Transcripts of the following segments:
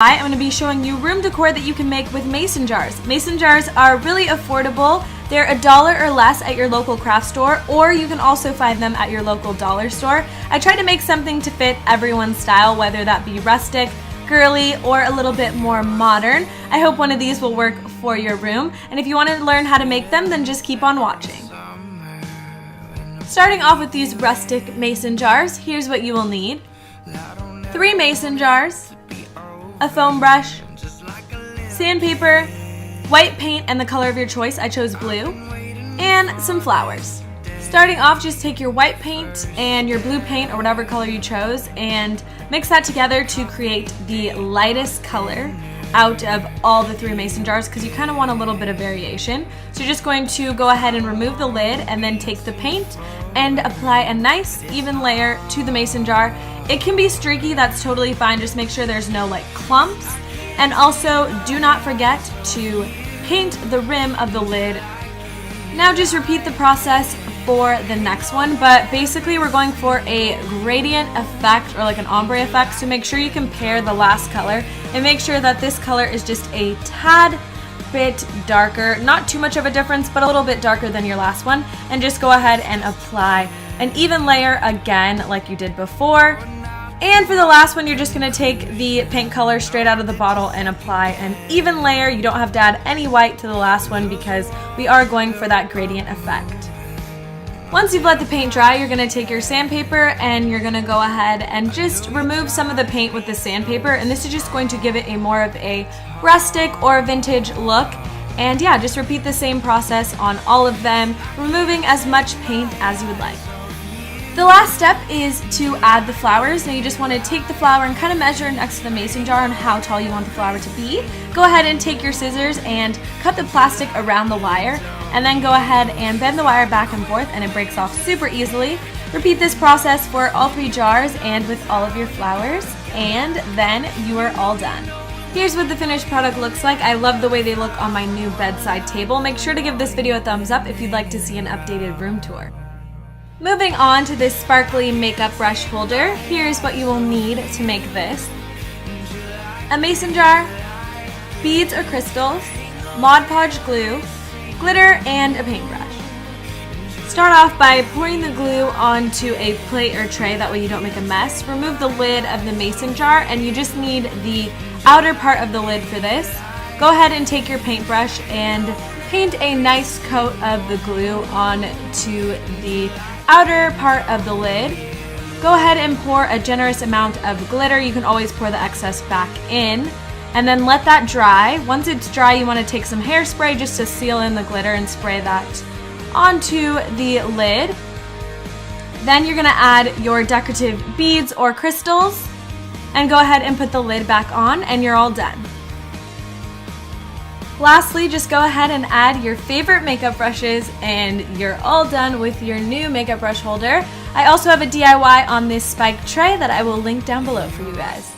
I'm going to be showing you room decor that you can make with mason jars. Mason jars are really affordable. They're $1 or less at your local craft store, or you can also find them at your local dollar store. I tried to make something to fit everyone's style, whether that be rustic, girly, or a little bit more modern. I hope one of these will work for your room, and if you want to learn how to make them, then just keep on watching. Starting off with these rustic mason jars, here's what you will need. 3 mason jars, a foam brush, sandpaper, white paint and the color of your choice, I chose blue, and some flowers. Starting off, just take your white paint and your blue paint or whatever color you chose and mix that together to create the lightest color out of all the 3 mason jars, because you kind of want a little bit of variation. So you're just going to go ahead and remove the lid and then take the paint and apply a nice even layer to the mason jar. It can be streaky, that's totally fine. Just make sure there's no clumps. And also do not forget to paint the rim of the lid. Now just repeat the process for the next one, but basically we're going for a gradient effect or an ombre effect, so make sure you compare the last color and make sure that this color is just a tad bit darker, not too much of a difference, but a little bit darker than your last one, and just go ahead and apply an even layer again like you did before. And for the last one, you're just going to take the paint color straight out of the bottle and apply an even layer. You don't have to add any white to the last one because we are going for that gradient effect. Once you've let the paint dry, you're going to take your sandpaper and you're going to go ahead and just remove some of the paint with the sandpaper, and this is just going to give it a more of a rustic or vintage look. And yeah, just repeat the same process on all of them, removing as much paint as you would like. The last step is to add the flowers. Now you just want to take the flower and kind of measure next to the mason jar on how tall you want the flower to be. Go ahead and take your scissors and cut the plastic around the wire, and then go ahead and bend the wire back and forth and it breaks off super easily. Repeat this process for all 3 jars and with all of your flowers, and then you are all done. Here's what the finished product looks like. I love the way they look on my new bedside table. Make sure to give this video a thumbs up if you'd like to see an updated room tour. Moving on to this sparkly makeup brush holder, here's what you will need to make this. A mason jar, beads or crystals, Mod Podge glue, glitter, and a paintbrush. Start off by pouring the glue onto a plate or tray, that way you don't make a mess. Remove the lid of the mason jar and you just need the outer part of the lid for this. Go ahead and take your paintbrush and paint a nice coat of the glue onto the outer part of the lid. Go ahead and pour a generous amount of glitter. You can always pour the excess back in, and then let that dry. Once it's dry, you want to take some hairspray just to seal in the glitter and spray that onto the lid. Then you're going to add your decorative beads or crystals and go ahead and put the lid back on, and you're all done. Lastly, just go ahead and add your favorite makeup brushes and you're all done with your new makeup brush holder. I also have a DIY on this spike tray that I will link down below for you guys.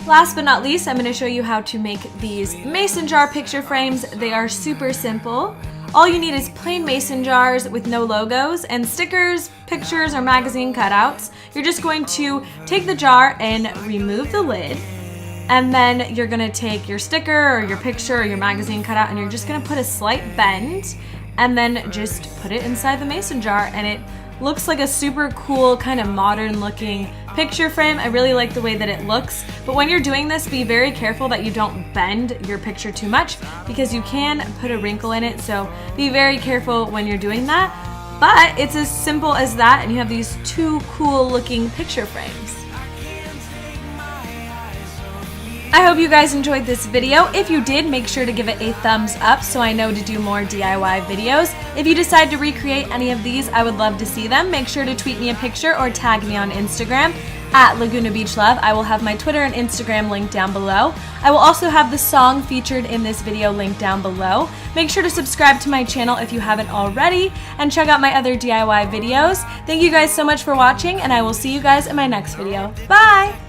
Last but not least, I'm going to show you how to make these mason jar picture frames. They are super simple. All you need is plain mason jars with no logos and stickers, pictures, or magazine cutouts. You're just going to take the jar and remove the lid. And then you're going to take your sticker or your picture or your magazine cutout and you're just going to put a slight bend and then just put it inside the mason jar, and it looks like a super cool kind of modern looking picture frame. I really like the way that it looks, but when you're doing this, be very careful that you don't bend your picture too much because you can put a wrinkle in it, so be very careful when you're doing that. But it's as simple as that, and you have these 2 cool looking picture frames. I hope you guys enjoyed this video. If you did, make sure to give it a thumbs up so I know to do more DIY videos. If you decide to recreate any of these, I would love to see them. Make sure to tweet me a picture or tag me on Instagram at Laguna Beach Love. I will have my Twitter and Instagram linked down below. I will also have the song featured in this video linked down below. Make sure to subscribe to my channel if you haven't already, and check out my other DIY videos. Thank you guys so much for watching, and I will see you guys in my next video. Bye!